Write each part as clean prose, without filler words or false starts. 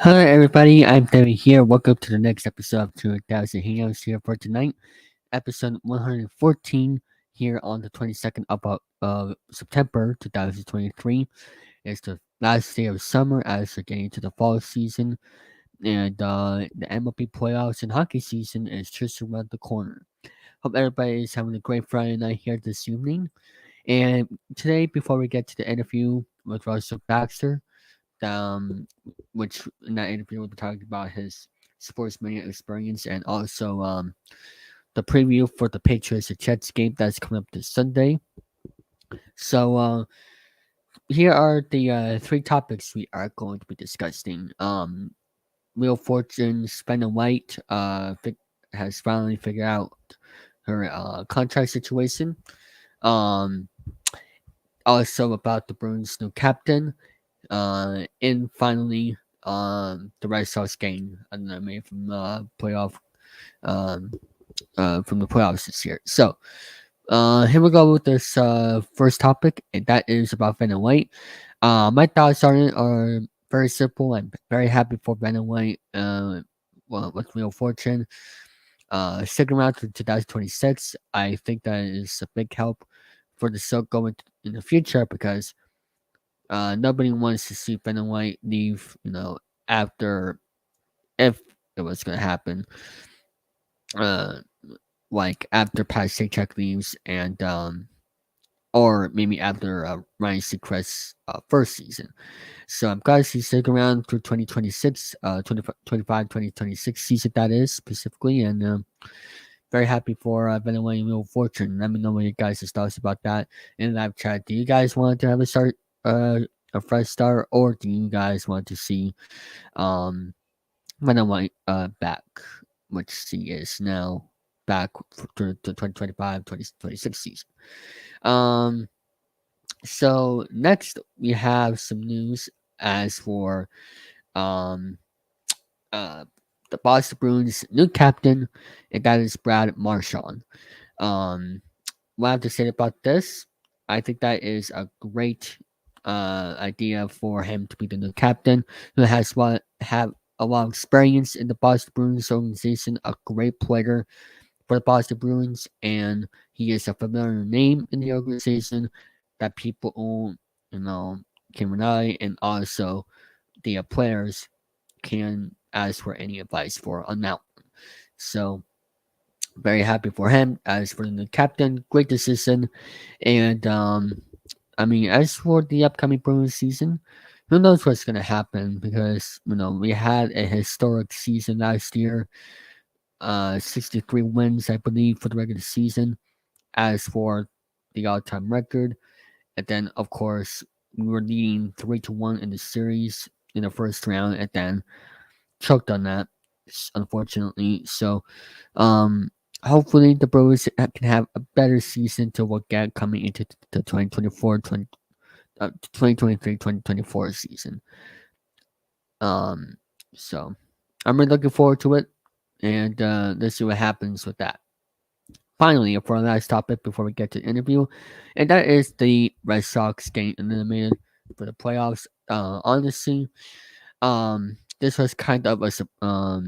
Hello, everybody. I'm David here. Welcome to the next episode of 2000 Hangouts here for tonight, episode 114 here on the 22nd of September 2023. It's the last day of summer as we're getting into the fall season, and the MLB playoffs and hockey season is just around the corner. Hope everybody is having a great Friday night here this evening. And today, before we get to the interview with Russell Baxter, um, which in that interview we'll be talking about his sports media experience and also the preview for the Patriots and Jets game that's coming up this Sunday. So here are the three topics we are going to be discussing. Wheel of Fortune's Vanna White has finally figured out her contract situation. Um, Also about the Bruins' new captain. And finally, the Red Sox game made from playoff um, from the playoffs this year. So here we go with this first topic, and that is about Vanna White. My thoughts on it are very simple. I'm very happy for Vanna White. With Real Fortune, sticking around to 2026, I think that is a big help for the Silk going in the future because nobody wants to see Vanna White leave. After if it was gonna happen, uh, like after Pat Sajak leaves and or maybe after Ryan Seacrest's first season. So I'm glad she's sticking around through 2026, 2026 season that is specifically, and very happy for Vanna White and Real Fortune. Let me know what your guys' thoughts about that in the live chat. Do you guys want to have a fresh start, or do you guys want to see Vanna White back, which she is now back to the 2025-2026 season. Um, so next we have some news as for um uh the Boston Bruins new captain, and that is Brad Marchand. Um, what I have to say about this, I think that is a great idea for him to be the new captain, who has have a lot of experience in the Boston Bruins organization, a great player for the Boston Bruins, and he is a familiar name in the organization that people can rely, and also the players can ask for any advice for on that one. So very happy for him. As for the captain, great decision. And I mean, as for the upcoming Bruins season, who knows what's gonna happen because we had a historic season last year, 63 wins, I believe, for the regular season. As for the all-time record, and then of course we were leading 3-1 in the series in the first round, and then choked on that, unfortunately. So, hopefully the Bruins can have a better season to look at coming into the 2023-2024 season. Um, so I'm really looking forward to it, and let's see what happens with that. Finally, for our last topic before we get to the interview, and that is the Red Sox getting eliminated for the playoffs. Honestly, this was kind of uh,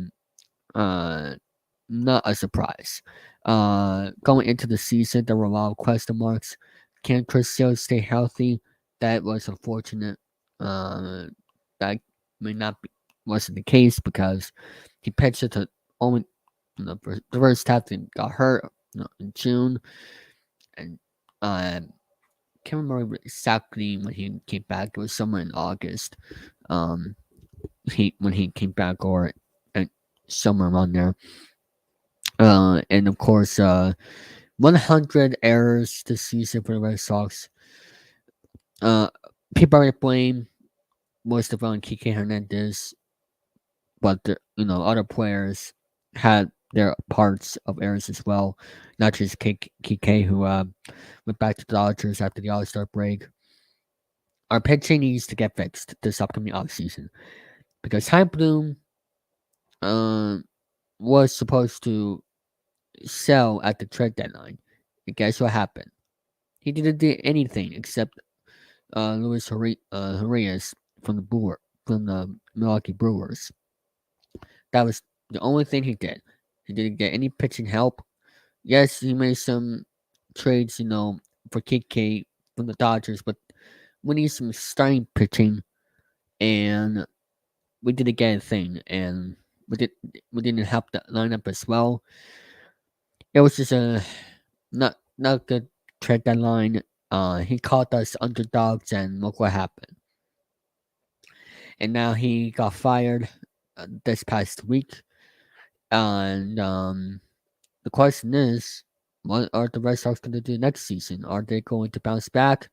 not a surprise. Going into the season, there were a lot of question marks. Can Chris Sale stay healthy? That was unfortunate. That may not be wasn't the case because he pitched it to only for the first half and got hurt in June, and can't remember exactly when he came back. It was somewhere in August. Um, when he came back, or somewhere around there. And of course, 100 errors this season for the Red Sox. Uh, People are blame most of on Kike Hernandez, but other players had their parts of errors as well. Not just Kike, who went back to the Dodgers after the All Star break. Our pitching needs to get fixed this upcoming offseason because Ty Bloom uh, was supposed to sell at the trade deadline. And guess what happened? He didn't do anything except Luis Arias from the from the Milwaukee Brewers. That was the only thing he did. He didn't get any pitching help. Yes, he made some trades, for KK from the Dodgers, but we need some starting pitching, and we didn't get a thing, and we did we didn't help the lineup as well. It was just a not good trade deadline. He called us underdogs, and look what happened. And now he got fired this past week, and the question is, what are the Red Sox going to do next season? Are they going to bounce back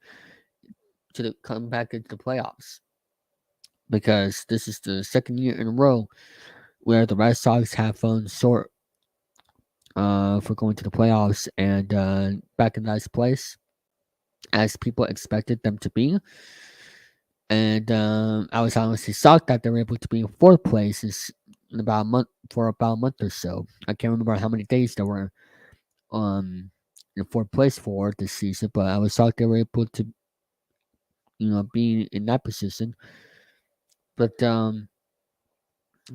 come back into the playoffs? Because this is the second year in a row where the Red Sox have fallen short for going to the playoffs and back in last place as people expected them to be. And I was honestly shocked that they were able to be in fourth place in about a month for about a month or so. I can't remember how many days they were in fourth place for this season, but I was shocked they were able to be in that position. But that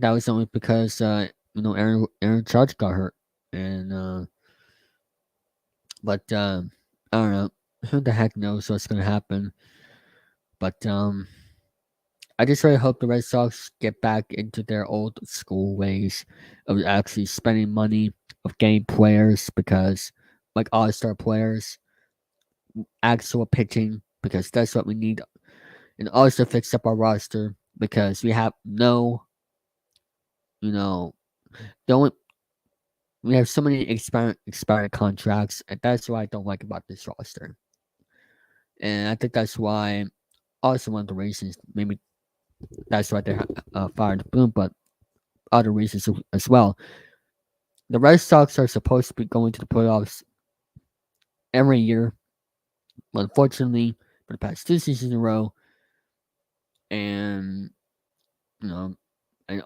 was only because Aaron Judge got hurt, and but I don't know, who the heck knows what's gonna happen. But I just really hope the Red Sox get back into their old school ways of actually spending money, of getting players, because like all-star players, actual pitching, because that's what we need, and also fix up our roster because we have no, you know, don't we have so many expired contracts, and that's what I don't like about this roster. And I think that's why, also one of the reasons, maybe that's why they fired Boone, but other reasons as well. The Red Sox are supposed to be going to the playoffs every year, but unfortunately, for the past two seasons in a row, and you know, and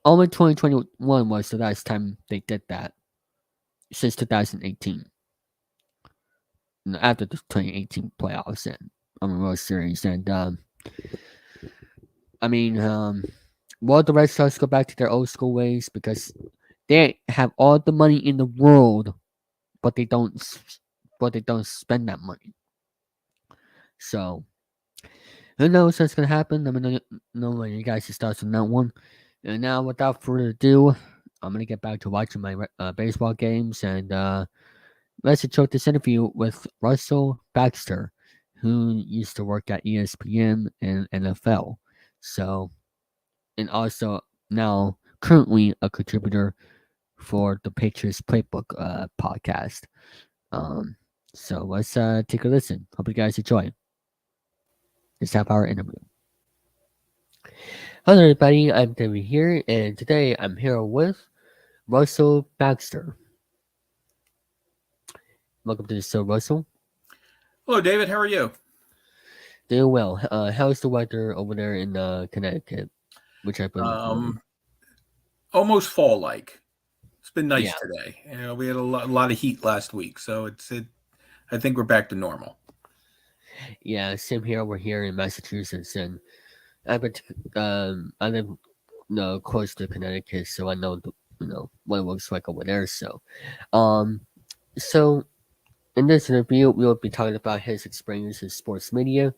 only 2021 was the last time they did that since 2018. After the 2018 playoffs and World Series, and I mean, will the Red Sox go back to their old school ways because they have all the money in the world, but they don't, spend that money. So who knows what's gonna happen? Let me know you guys' thoughts on that one. And now, without further ado, I'm gonna get back to watching my baseball games, and let's enjoy this interview with Russell Baxter, who used to work at ESPN and NFL. So, and also now currently a contributor for the Patriots Playbook podcast. Um, so let's take a listen. Hope you guys enjoy this half-hour interview. Hello, everybody. I'm David here, and today I'm here with Russell Baxter. Welcome to the show, Russell. Hello, David. How are you? Doing well. How's the weather over there in Connecticut, which I've been recording? Almost fall-like. It's been nice Yeah, today. We had a lot of heat last week, so I think we're back to normal. yeah. Same here over here in Massachusetts, and I live close to Connecticut, so I know what it looks like over there. Um, so in this interview, we'll be talking about his experience in sports media,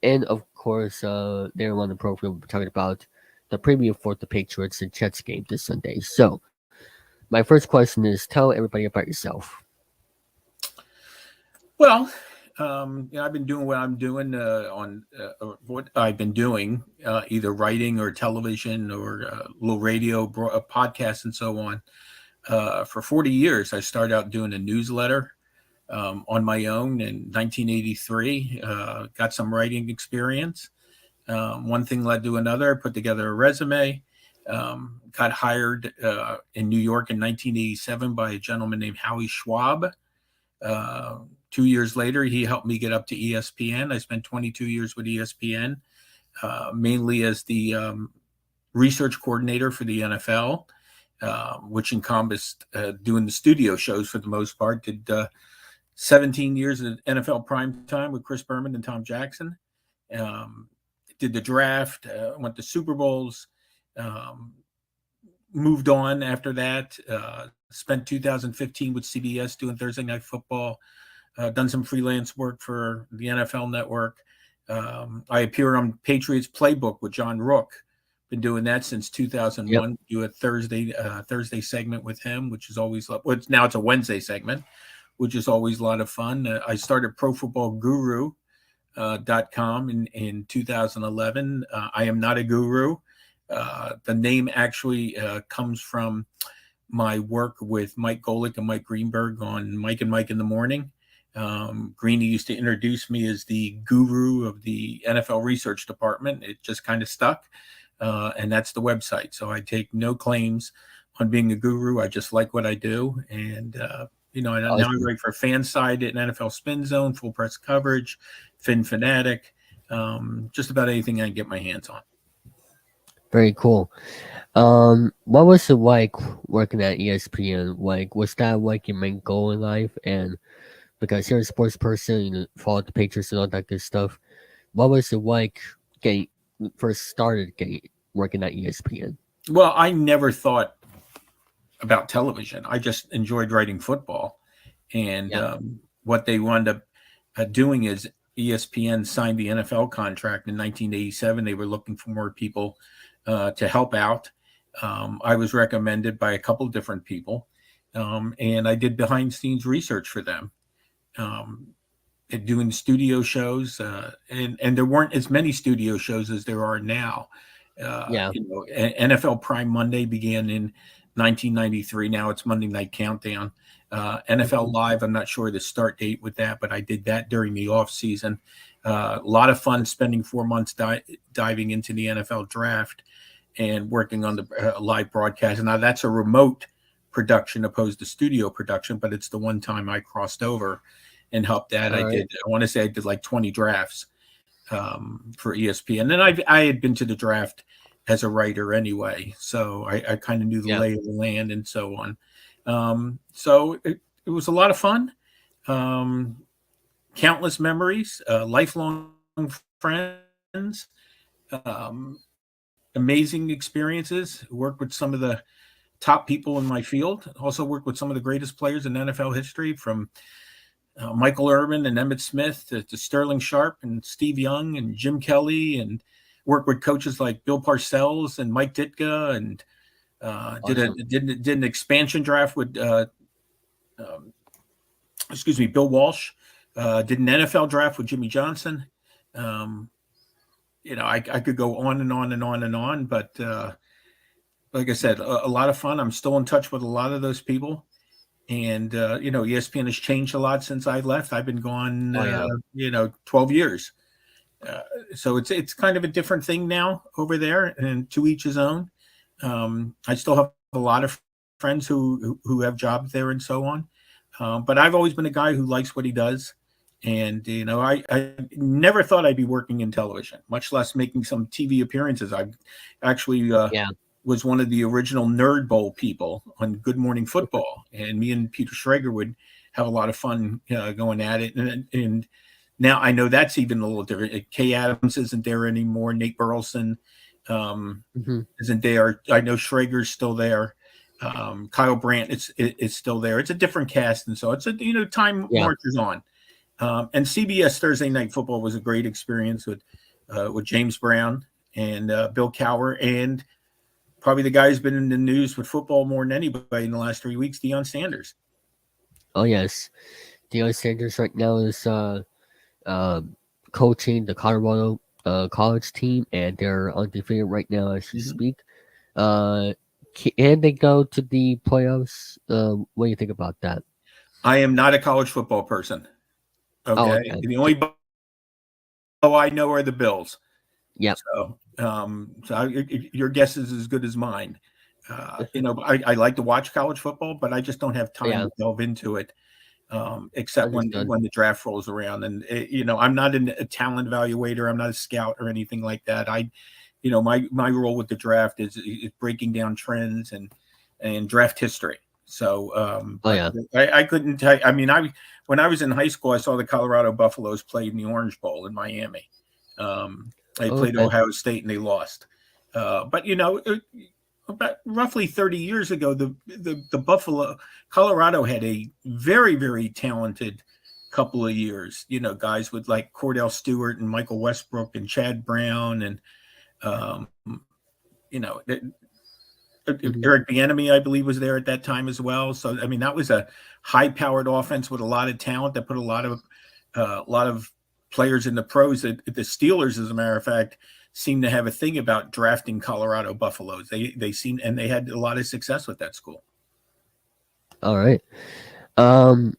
and of course, later on in the program, we'll be talking about the preview for the Patriots and Jets game this Sunday. So, my first question is: tell everybody about yourself. Well, I've been doing what I'm doing on what I've been doing, either writing or television or little radio, podcasts, and so on. For 40 years, I started out doing a newsletter on my own in 1983. Got some writing experience. One thing led to another. Put together a resume. Got hired in New York in 1987 by a gentleman named Howie Schwab. 2 years later, he helped me get up to ESPN. I spent 22 years with ESPN, mainly as the research coordinator for the NFL, which encompassed doing the studio shows for the most part. Did 17 years at NFL primetime with Chris Berman and Tom Jackson. did the draft, went to Super Bowls, um, moved on after that. Spent 2015 with CBS doing Thursday Night Football. Done some freelance work for the NFL Network. I appear on Patriots Playbook with John Rook. Been doing that since Yep. 2001. Do a Thursday segment with him, which is always now it's a Wednesday segment, which is always a lot of fun. I started Pro Football Guru .com in 2011. I am not a guru. The name actually comes from my work with Mike Golick and Mike Greenberg on Mike and Mike in the Morning. Greeny used to introduce me as the guru of the NFL research department. It just kind of stuck, and that's the website. So I take no claims on being a guru. I just like what I do, and now I Awesome. write for Fanside at NFL Spin Zone, Full Press Coverage, Fin Fanatic, just about anything I can get my hands on. Very cool. What was it like working at ESPN? Like, was that like your main goal in life? And because you're a sports person, you follow the Patriots and all that good stuff. What was it like getting first started getting working at ESPN? Well, I never thought about television. I just enjoyed writing football. And Yeah. what they wound up doing is ESPN signed the NFL contract in 1987. They were looking for more people to help out. I was recommended by a couple different people, and I did behind scenes research for them. Doing studio shows, and there weren't as many studio shows as there are now. Yeah. NFL Prime Monday began in 1993. Now it's Monday Night Countdown. NFL Hmm. Live, I'm not sure the start date with that, but I did that during the off season. A lot of fun spending 4 months diving into the NFL draft and working on the live broadcast. Now that's a remote production opposed to studio production, but it's the one time I crossed over and helped that. All right. I want to say I did like 20 drafts for ESPN. And I had been to the draft as a writer anyway, so I kind of knew the Yeah. lay of the land and so on. So it was a lot of fun. Countless memories, lifelong friends, amazing experiences. Worked with some of the top people in my field. Also worked with some of the greatest players in NFL history, from Michael Irvin and Emmitt Smith to Sterling Sharp and Steve Young and Jim Kelly, and worked with coaches like Bill Parcells and Mike Ditka, and Awesome. did an expansion draft with Bill Walsh. Did an NFL draft with Jimmy Johnson. I could go on and on and on and on, but like I said, a lot of fun. I'm still in touch with a lot of those people. And ESPN has changed a lot since I left. I've been gone, Oh yeah. 12 years. So it's kind of a different thing now over there, and to each his own. I still have a lot of friends who have jobs there and so on. But I've always been a guy who likes what he does. And, I never thought I'd be working in television, much less making some TV appearances. I actually Yeah. was one of the original Nerd Bowl people on Good Morning Football. And me and Peter Schrager would have a lot of fun going at it. And now I know that's even a little different. Kay Adams isn't there anymore. Nate Burleson Hmm. isn't there. I know Schrager's still there. Kyle Brandt is still there. It's a different cast, and so it's time Yeah. marches on. And CBS Thursday Night Football was a great experience with James Brown and Bill Cowher, and probably the guy who's been in the news with football more than anybody in the last 3 weeks, Deion Sanders. Oh yes. Deion Sanders right now is um coaching the Colorado college team, and they're undefeated right now as we Mm-hmm. speak. Uh, can they go to the playoffs? What do you think about that? I am not a college football person. Oh, Okay, okay. the only I know are the Bills. Yep. So your guess is as good as mine. I like to watch college football, but I just don't have time Yeah. to delve into it, except Understood. when the draft rolls around. And I'm not a talent evaluator. I'm not a scout or anything like that. My role with the draft is breaking down trends and draft history. So, Oh but yeah. I couldn't tell. I mean, when I was in high school, I saw the Colorado Buffaloes play in the Orange Bowl in Miami. They played Okay. Ohio State and they lost. But about roughly 30 years ago, the Buffalo, Colorado had a very, very talented couple of years. Guys with like Cordell Stewart and Michael Westbrook and Chad Brown and um, you know Hmm. Eric Bieniemy, I believe, was there at that time as well. So I mean, that was a high-powered offense with a lot of talent that put a lot of players in the pros. The Steelers, as a matter of fact, seem to have a thing about drafting Colorado Buffaloes. They seem, and they had a lot of success with that school. All right. Um.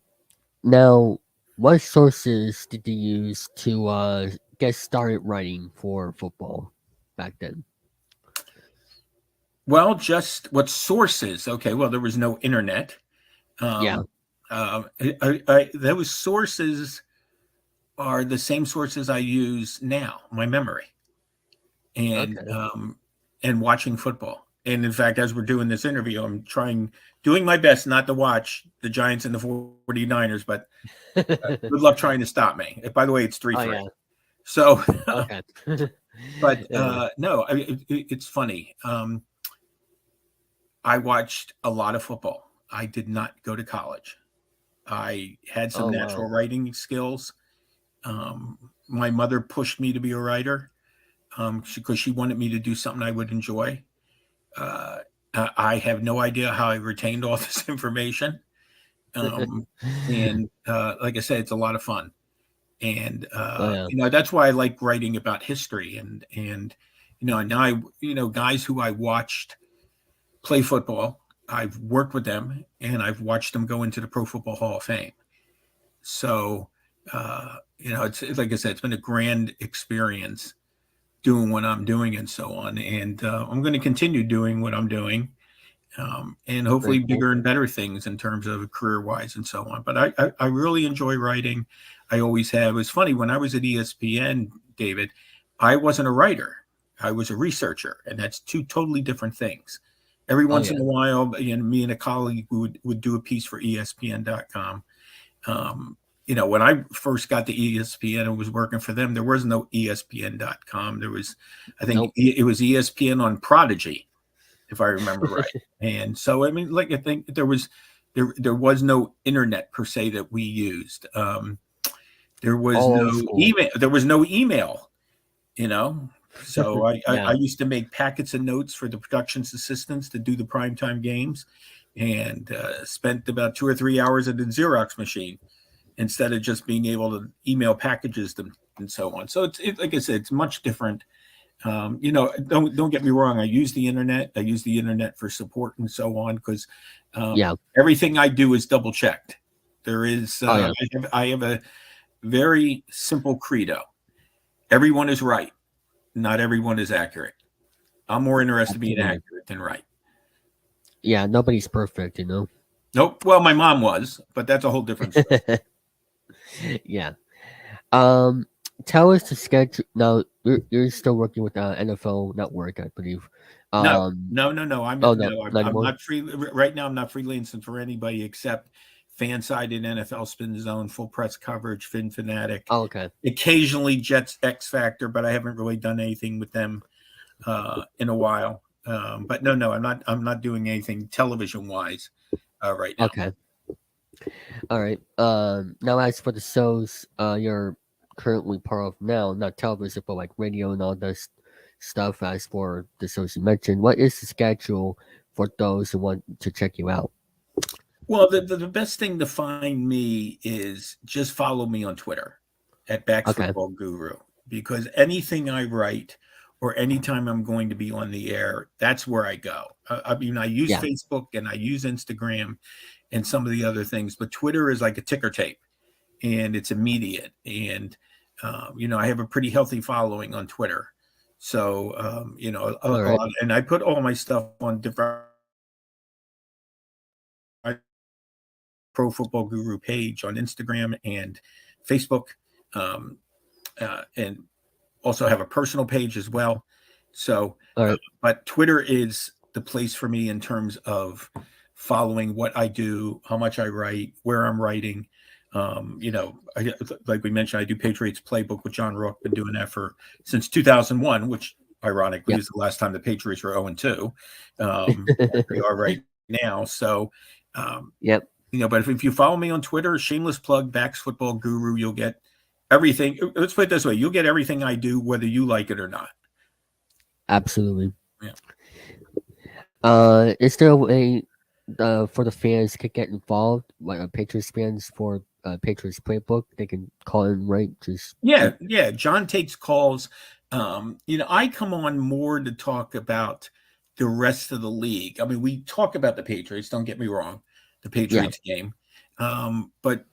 Now, what sources did you use to get started writing for football back then? Well, just what sources? Okay, well, there was no internet. Yeah. Um, those sources are the same sources I use now. My memory and Okay. um, and watching football. And in fact, as we're doing this interview, I'm doing my best not to watch the Giants and the 49ers, but good luck trying to stop me. By the way, it's Oh 3-3. yeah. So, Okay. but Yeah. no, it's funny. I watched a lot of football. I did not go to college. I had some Oh natural wow. writing skills. My mother pushed me to be a writer because she wanted me to do something I would enjoy. Uh, I have no idea how I retained all this information. Um, and like I said, it's a lot of fun. And Oh yeah. that's why I like writing about history and now guys who I watched play football. I've worked with them and I've watched them go into the Pro Football Hall of Fame. So it's like I said, it's been a grand experience doing what I'm doing and so on. And I'm going to continue doing what I'm doing and Very hopefully cool. bigger and better things in terms of career wise and so on. But I really enjoy writing. I always have. It's funny when I was at ESPN, David, I wasn't a writer. I was a researcher, and that's two totally different things. Every Oh once in yeah. a while, me and a colleague would do a piece for ESPN.com. Um, when I first got to ESPN and was working for them, there was no ESPN.com. There was, I think, Nope. it was ESPN on Prodigy, if I remember right. And so, I mean, like I think there was no internet per se that we used. There was All old no school. email. There was no email. You know, so I Yeah. used to make packets of notes for the production's assistants to do the primetime games, and spent about 2 or 3 hours at the Xerox machine instead of just being able to email packages them and so on. So like I said, it's much different. Don't get me wrong. I use the internet. I use the internet for support and so on because Yeah. everything I do is double checked. There is Oh yeah. I have a very simple credo. Everyone is right. Not everyone is accurate. I'm more interested in being Absolutely. accurate than right. Yeah. Nobody's perfect, you know. Nope. Well, my mom was, but that's a whole different story. Yeah. Um. Tell us the schedule. Now you're still working with NFL Network, I believe. No, Um. no, no, no. Oh no, No. I'm, not I'm anymore. not free right now. I'm not freelancing for anybody except Fansided, NFL Spin Zone, Full Press Coverage, Fin Fanatic, Oh, okay. occasionally Jets X Factor, but I haven't really done anything with them in a while. But no, I'm not doing anything television wise right now. Okay. All right. Now as for the shows, you're currently part of now, not television, but like radio and all this stuff. As for the shows you mentioned, what is the schedule for those who want to check you out? Well, the best thing to find me is just follow me on Twitter at Backs Okay. Football Guru because anything I write or anytime I'm going to be on the air, that's where I go. I mean, I use Yeah. Facebook and I use Instagram and some of the other things, but Twitter is like a ticker tape and it's immediate. And I have a pretty healthy following on Twitter. So, All a right. lot, and I put all my stuff on different Pro Football Guru page on Instagram and Facebook, um, and also have a personal page as well. So, All right. but Twitter is the place for me in terms of following what I do, how much I write, where I'm writing. Like we mentioned, I do Patriots Playbook with John Rook. Been doing that since 2001, which ironically Yep. is the last time the Patriots were 0-2. They are right now. So, Yep. but if you follow me on Twitter, shameless plug, Bax Football Guru, you'll get everything. Let's put it this way: you'll get everything I do, whether you like it or not. Absolutely. Yeah. Is there a way for the fans to get involved, like Patriots fans for Patriots Playbook? They can call in, right? Yeah. John takes calls. I come on more to talk about the rest of the league. I mean, we talk about the Patriots. Don't get me wrong, the Yeah. Patriots game. But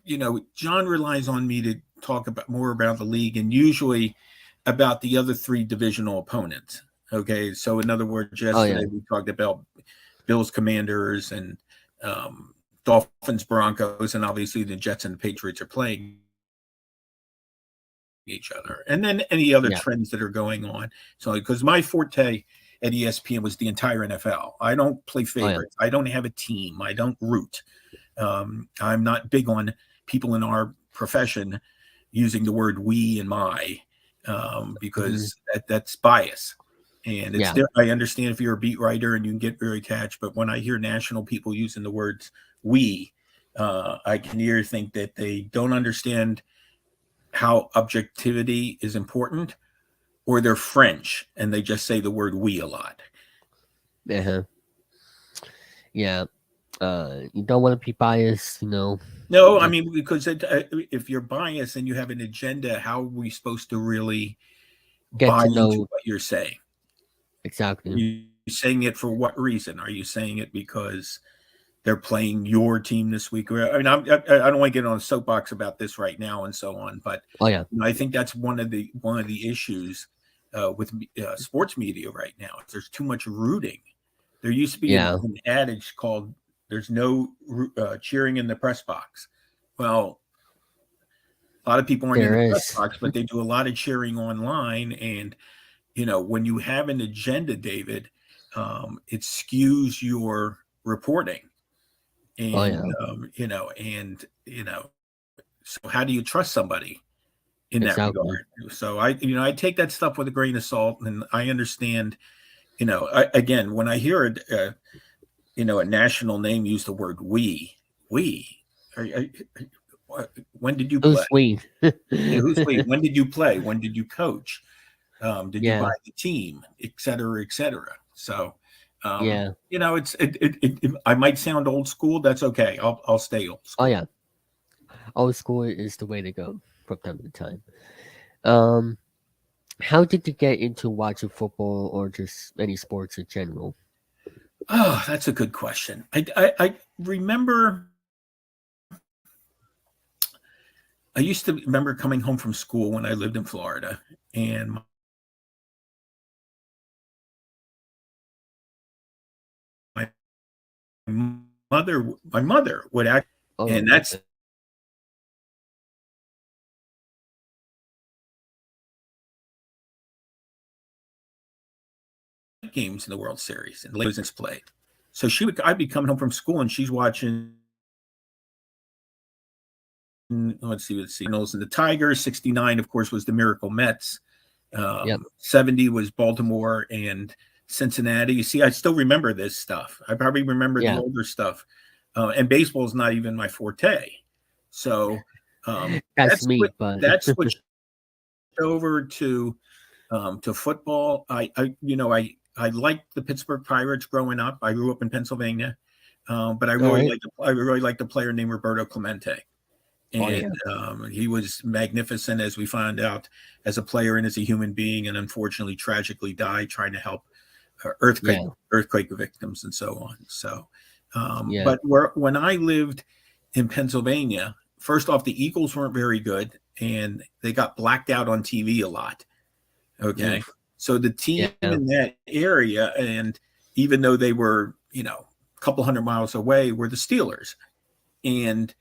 John relies on me to talk more about the league and usually about the other three divisional opponents. Okay, so in other words, Oh yeah. yesterday we talked about Bills, Commanders, and Dolphins, Broncos, and obviously the Jets and the Patriots are playing each other, and then any other Yeah. trends that are going on. So, because my forte at ESPN was the entire NFL. I don't play Oh yeah. favorites. I don't have a team. I don't root. I'm not big on people in our profession using the word "we" and "my" Hmm. because that's bias. And Yeah. I understand if you're a beat writer and you can get very attached, but when I hear national people using the words "we," I can either think that they don't understand how objectivity is important, or they're French and they just say the word "we" a lot. Uh-huh. Yeah. You don't want to be biased, No, I Just mean, because if you're biased and you have an agenda, how are we supposed to really get buy to into know what you're saying? Are exactly. you saying it for what reason? Are you saying it because they're playing your team this week? I mean, I don't want to get on a soapbox about this right now and so on, but Oh yeah. I think that's one of the issues with sports media right now. There's too much rooting. There used to be Yeah. an adage called "There's no cheering in the press box." Well, a lot of people aren't in There the press is. box, but they do a lot of cheering online. And when you have an agenda, David, it skews your reporting. Oh And yeah. so how do you trust somebody in that Exactly. regard? So I take that stuff with a grain of salt, and I understand. Again, when I hear a national name use the word we. When did you play? Who's we? Yeah, who's we? When did you play? When did you coach? Did you buy Yeah. the team, et cetera, et cetera? So, Yeah. I might sound old school. That's okay. I'll stay old Oh school. yeah. Old school is the way to go from time to time. Um, how did you get into watching football or just any sports in general? Oh, that's a good question. I remember. I used to remember coming home from school when I lived in Florida, and my mother would act, Oh, and that's okay. games in the World Series and Lakers played. So I'd be coming home from school and she's watching. Let's see, and the Tigers. 69, of course, was the Miracle Mets. Yep. 70 was Baltimore and Cincinnati. You see, I still remember this stuff. I probably remember the Yeah. older stuff. And baseball is not even my forte. So That's me, but that switched over to football. I liked the Pittsburgh Pirates growing up. I grew up in Pennsylvania, but all right. I really liked a player named Roberto Clemente, Oh and yeah. he was magnificent, as we found out, as a player and as a human being, and unfortunately, tragically died trying to help Yeah. earthquake victims and so on. So, Yeah. but when I lived in Pennsylvania, first off, the Eagles weren't very good, and they got blacked out on TV a lot. Okay. Oof. So the team Yeah. in that area, and even though they were, a couple hundred miles away, were the Steelers. And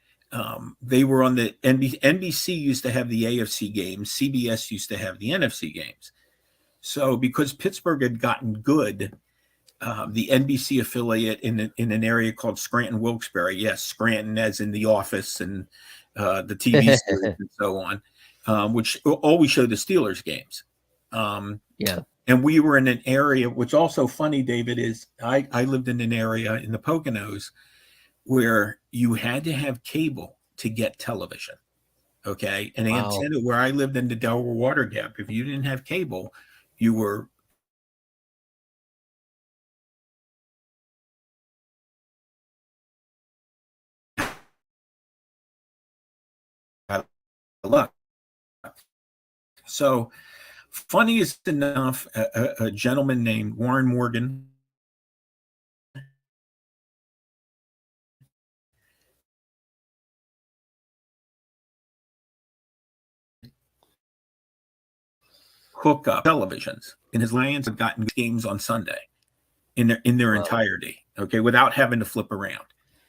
they were on the NBC used to have the AFC games, CBS used to have the NFC games. So because Pittsburgh had gotten good, the NBC affiliate in an area called Scranton Wilkes-Barre. Yes, Scranton, as in The Office and the TV series and so on, which always show the Steelers games. Yeah. And we were in an area, which also funny, David, is I lived in an area in the Poconos where you had to have cable to get television. Okay. And the Wow. antenna where I lived in the Delaware Water Gap, if you didn't have cable, you were out of luck. So, funniest enough, a gentleman named Warren Morgan hook up televisions, and his Lions had gotten games on Sunday in their Wow. entirety, okay, without having to flip around.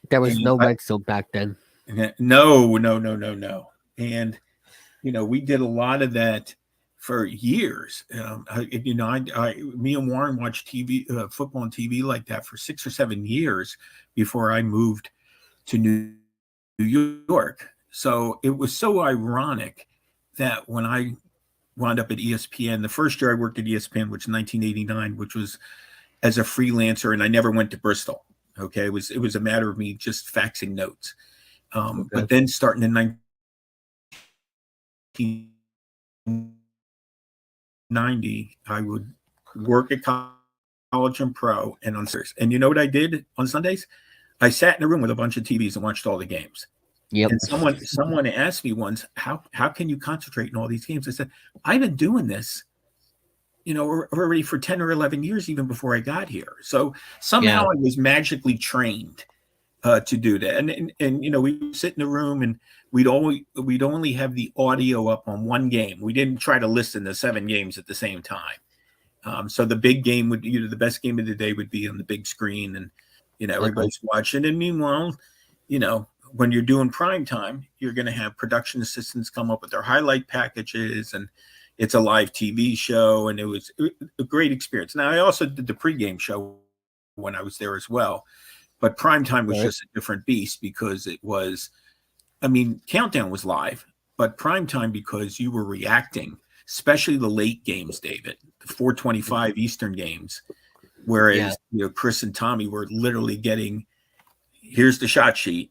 There was And no red zone back then. no. And we did a lot of that for years. Me and Warren watched TV, football and TV like that for 6 or 7 years before I moved to New York. So it was so ironic that when I wound up at ESPN, the first year I worked at ESPN, which was 1989, which was as a freelancer, and I never went to Bristol. Okay, it was a matter of me just faxing notes. Okay. But then starting in 1990, I would work at college and pro and on Sundays. And you know what I did on Sundays? I sat in a room with a bunch of TVs and watched all the games. Yep. And someone asked me once, how can you concentrate in all these games? I said, I've been doing this, already for 10 or 11 years, even before I got here. So somehow I was magically trained to do that. And we would sit in the room and we'd only have the audio up on one game. We didn't try to listen to 7 games at the same time. So the big game would, the best game of the day would be on the big screen, and everybody's watching. And meanwhile, when you're doing prime time, you're going to have production assistants come up with their highlight packages, and it's a live TV show, and it was a great experience. Now, I also did the pregame show when I was there as well, but prime time was just a different beast because it was, Countdown was live, but prime time, because you were reacting, especially the late games, David, the 4:25 Eastern games, whereas Chris and Tommy were literally getting, here's the shot sheet,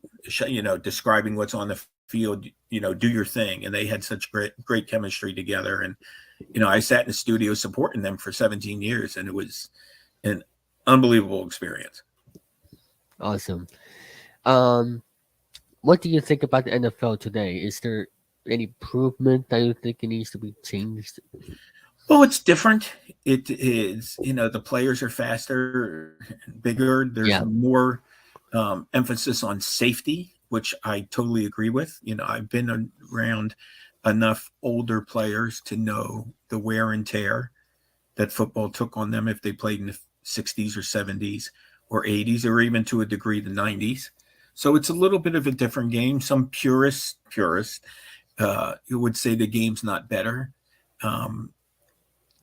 describing what's on the field, do your thing. And they had such great chemistry together. And, I sat in the studio supporting them for 17 years, and it was an unbelievable experience. Awesome. What do you think about the NFL today? Is there any improvement that you think it needs to be changed? Well, it's different. It is, the players are faster, bigger. There's more emphasis on safety, which I totally agree with. I've been around enough older players to know the wear and tear that football took on them if they played in the 60s or 70s or 80s, or even to a degree the 90s. So it's a little bit of a different game. Some purists would say the game's not better.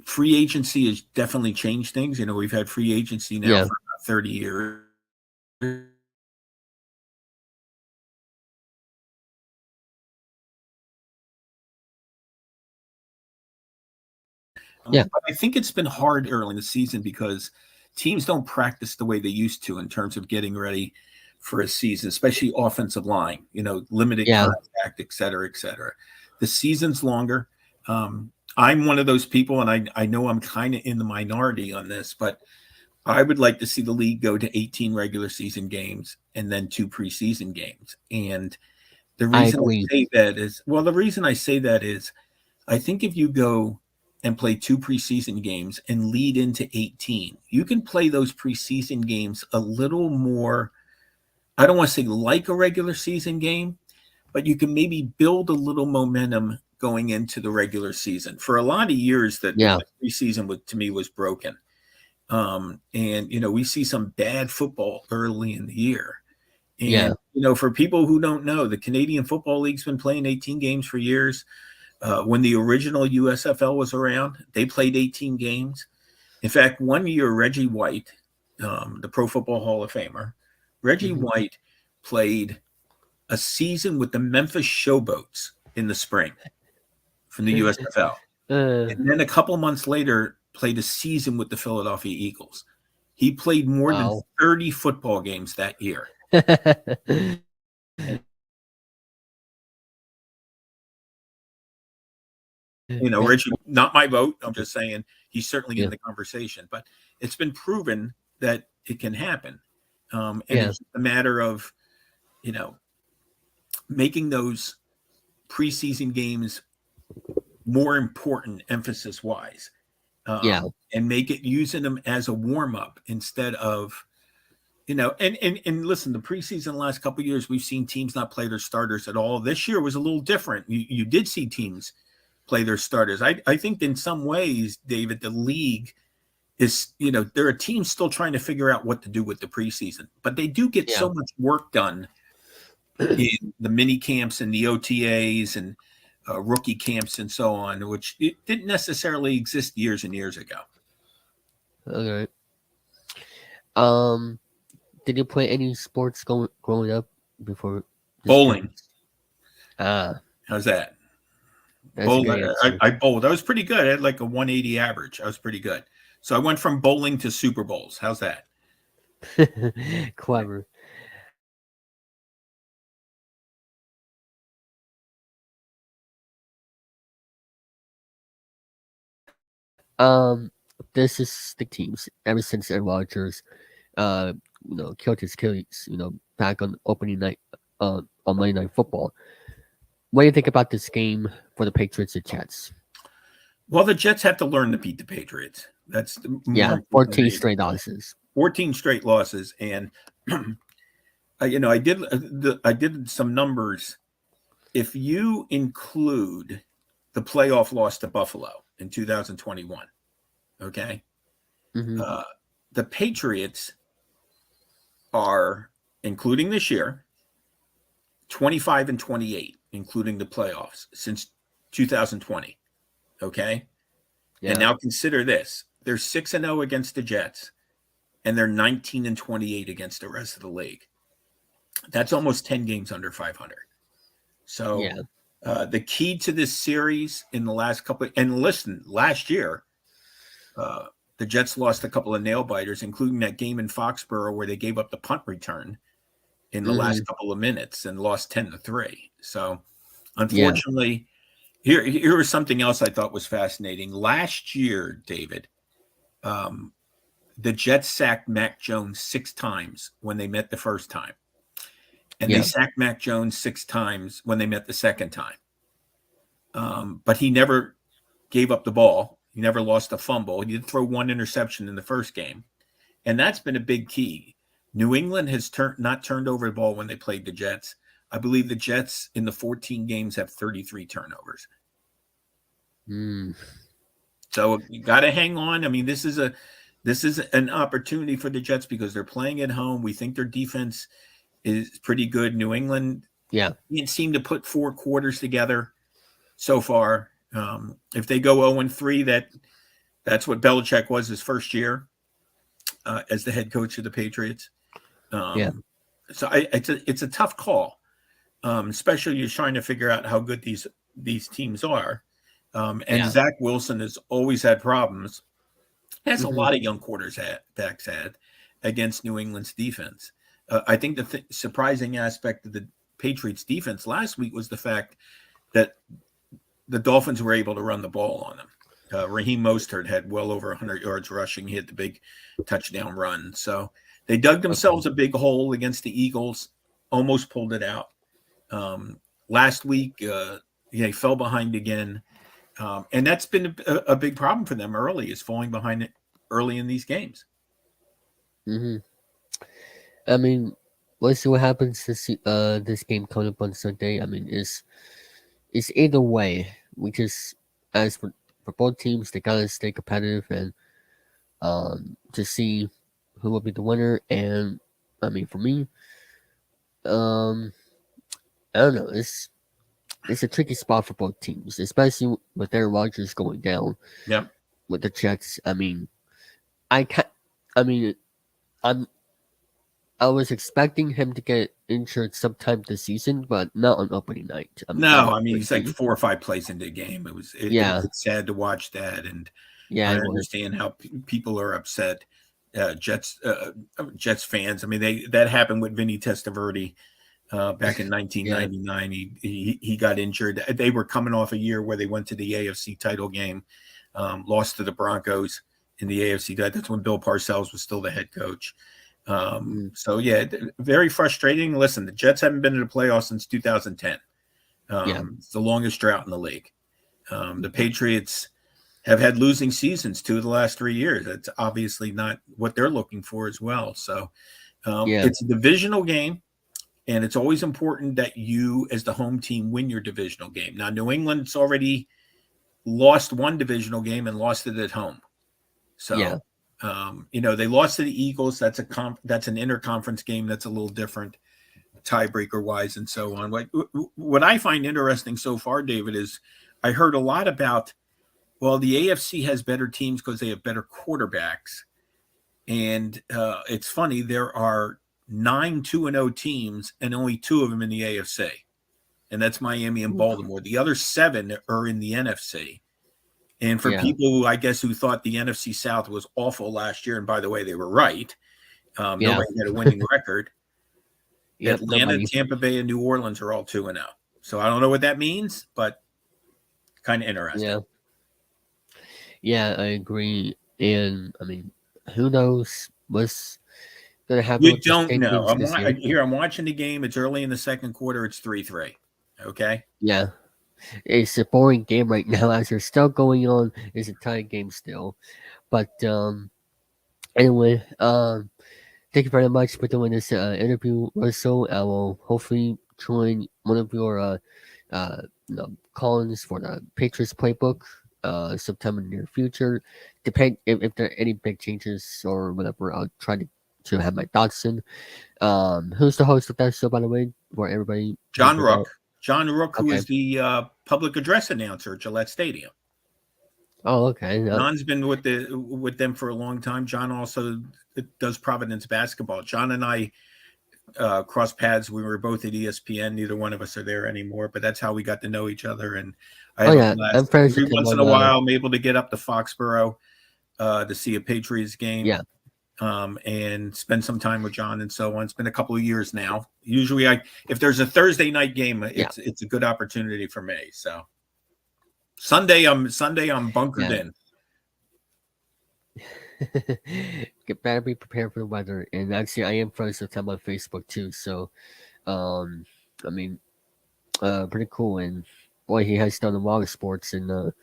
Free agency has definitely changed things. We've had free agency now for about 30 years. But I think it's been hard early in the season because teams don't practice the way they used to in terms of getting ready for a season, especially offensive line, limited contact, et cetera, et cetera. The season's longer. I'm one of those people, and I know I'm kind of in the minority on this, but I would like to see the league go to 18 regular season games and then 2 preseason games. And the reason I say that is I think if you go and play 2 preseason games and lead into 18, you can play those preseason games a little more, I don't want to say like a regular season game, but you can maybe build a little momentum going into the regular season. For a lot of years, the preseason to me was broken. And we see some bad football early in the year. And for people who don't know, the Canadian Football League's been playing 18 games for years. When the original USFL was around, they played 18 games. In fact, one year, Reggie White, the Pro Football Hall of Famer, Reggie Mm-hmm. White played a season with the Memphis Showboats in the spring from the USFL. And then a couple months later, played a season with the Philadelphia Eagles. He played more than Wow. 30 football games that year. And, Yeah. Richie, not my vote. I'm just saying he's certainly in Yeah. the conversation, but it's been proven that it can happen. And Yeah. it's a matter of, you know, making those preseason games more important emphasis wise, Yeah. and make it using them as a warm up instead of, and listen, the preseason the last couple of years, we've seen teams not play their starters at all. This year was a little different. You did see teams play their starters. I think in some ways, David, the league is, there are teams still trying to figure out what to do with the preseason, but they do get Yeah. so much work done in the mini camps and the OTAs and rookie camps and so on, which it didn't necessarily exist years and years ago. Okay. Um, did you play any sports growing up before this Bowling. period? Ah, How's that? that's a Bowl. good answer. I bowled. I was pretty good. I had like a 180 average. I was pretty good. So I went from bowling to Super Bowls. How's that? Clever. Um, this is the teams ever since Aaron Rodgers, uh, killed his Achilles, back on opening night, on Monday Night Football. What do you think about this game for the Patriots and Jets? Well, the Jets have to learn to beat the Patriots. That's the more Yeah, important 14 than straight anything. losses. 14 straight losses, and I did some numbers. If you include the playoff loss to Buffalo in 2021, okay, Mm-hmm. uh, the Patriots are, including this year, 25 and 28, including the playoffs since 2020. Okay. And Yeah, now consider this: they're 6-0 against the Jets, and they're 19 and 28 against the rest of the league. That's almost 10 games under 500. So yeah, the key to this series in the last couple, and listen, last year, uh, the Jets lost a couple of nail biters, including that game in Foxborough where they gave up the punt return in the mm-hmm. last couple of minutes and lost 10-3. So Yeah, unfortunately, here was something else I thought was fascinating. Last year, David, um, the Jets sacked Mac Jones 6 times when they met the first time, and they yeah, sacked Mac Jones 6 times when they met the second time. But he never gave up the ball. He never lost a fumble. He did throw one interception in the first game, and that's been a big key. New England has not turned over the ball when they played the Jets. I believe the Jets in the 14 games have 33 turnovers. mm, So you got to hang on. I mean, this is an opportunity for the Jets because they're playing at home. We think their defense is pretty good. New England yeah, didn't seem to put 4 quarters together so far. If they go 0-3, that's what Belichick was his first year as the head coach of the Patriots. yeah, So it's a tough call, especially you're trying to figure out how good these teams are. And yeah, Zach Wilson has always had problems, as a mm-hmm. lot of young quarterbacks had, against New England's defense. I think the surprising aspect of the Patriots defense last week was the fact that the Dolphins were able to run the ball on them. Raheem Mostert had well over 100 yards rushing. He had the big touchdown run. So they dug Okay, themselves a big hole against the Eagles, almost pulled it out. Last week, they fell behind again. And that's been a big problem for them early, is falling behind it early in these games. mm-hmm. I mean, let's see what happens this game coming up on Sunday. I mean, it's either way. We just as for both teams, they gotta stay competitive and to see who will be the winner. And I mean, for me, um, I don't know. It's a tricky spot for both teams, especially with Aaron Rodgers going down Yep. with the Jets. I mean, I can I mean, I was expecting him to get injured sometime this season, but not on opening night. I No, was I mean he's like thinking. 4 or 5 plays into the game. Yeah, It's sad to watch that, and yeah, I it was. understand how people are upset. Jets fans. I mean, that happened with Vinny Testaverde back in Yeah, 1999. He got injured. They were coming off a year where they went to the AFC title game, lost to the Broncos in the AFC. That's when Bill Parcells was still the head coach. mm, So yeah, very frustrating. Listen, the Jets haven't been in the playoffs since 2010. yeah, It's the longest drought in the league. The Patriots have had losing seasons 2 of the last 3 years. That's obviously not what they're looking for as well. So yeah, it's a divisional game, and it's always important that you, as the home team, win your divisional game. Now, New England's already lost one divisional game and lost it at home. yeah, So, they lost to the Eagles. That's an interconference game. That's a little different, tiebreaker wise, and so on. What I find interesting so far, David, is I heard a lot about, well, the AFC has better teams because they have better quarterbacks. And it's funny, there are 9 2-0 teams and only 2 of them in the AFC. And that's Miami and Baltimore. The other 7 are in the NFC. And for yeah, people who thought the NFC South was awful last year, and by the way, they were right. yeah. Nobody had a winning record. Yep, Atlanta, nobody. Tampa Bay, and New Orleans are all 2-0. So I don't know what that means, but kind of interesting. Yeah, yeah, I agree. And I mean, who knows what's gonna happen You with the don't know. standings this year? I'm watching the game. It's early in the second quarter. It's 3-3. Okay. Yeah, it's a boring game right now as they're still going on. It's a tight game still, but anyway, thank you very much for doing this interview, Russell. I will hopefully join one of your call-ins for the Patriots playbook sometime in the near future. Depend if there are any big changes or whatever, I'll try to have my thoughts in. Who's the host of that show, by the way, for everybody who John forgot? Rook. John Rook, who Okay. is the public address announcer at Gillette Stadium. Oh, okay. John's been with them for a long time. John also does Providence basketball. John and I crossed paths. We were both at ESPN. Neither one of us are there anymore, but that's how we got to know each other. And I have a I'm blast. friends Every with him once in on. a while, I'm able to get up to Foxborough to see a Patriots game. Yeah. And spend some time with John and so on. It's been a couple of years now. Usually, if there's a Thursday night game, it's a good opportunity for me. So Sunday, I'm bunkered in. Better be prepared for the weather. And actually, I am friends with him on Facebook too. So, I mean, pretty cool. And boy, he has done a lot of sports and a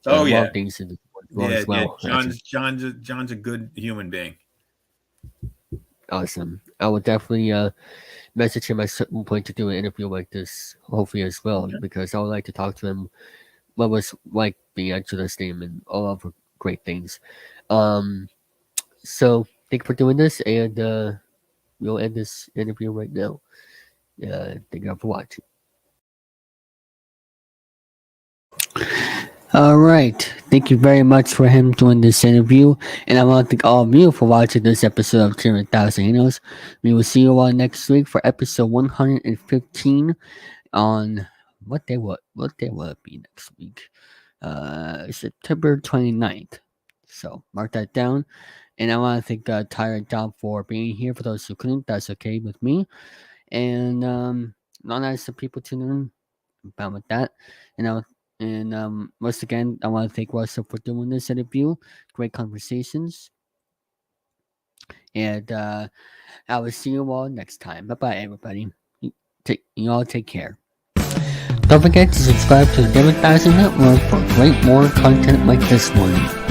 lot of things in the sport as well. John's a good human being. Awesome. I will definitely message him at certain point to do an interview like this, hopefully as well, because I would like to talk to him what was like being at the stadium and all of the great things. So thank you for doing this, and we'll end this interview right now. Thank you all for watching. All right. Thank you very much for him doing this interview. And I want to thank all of you for watching this episode of Chilling3000 Heroes. We will see you all next week for episode 115 on what day will it be next week? September 29th. So mark that down. And I want to thank Tyler and John for being here. For those who couldn't, that's okay with me. And not as some people tuning in. I'm fine with that. And once again, I want to thank Russell for doing this interview. Great conversations. And I will see you all next time. Bye bye, everybody. You all take care. Don't forget to subscribe to the David3000 Network for great more content like this one.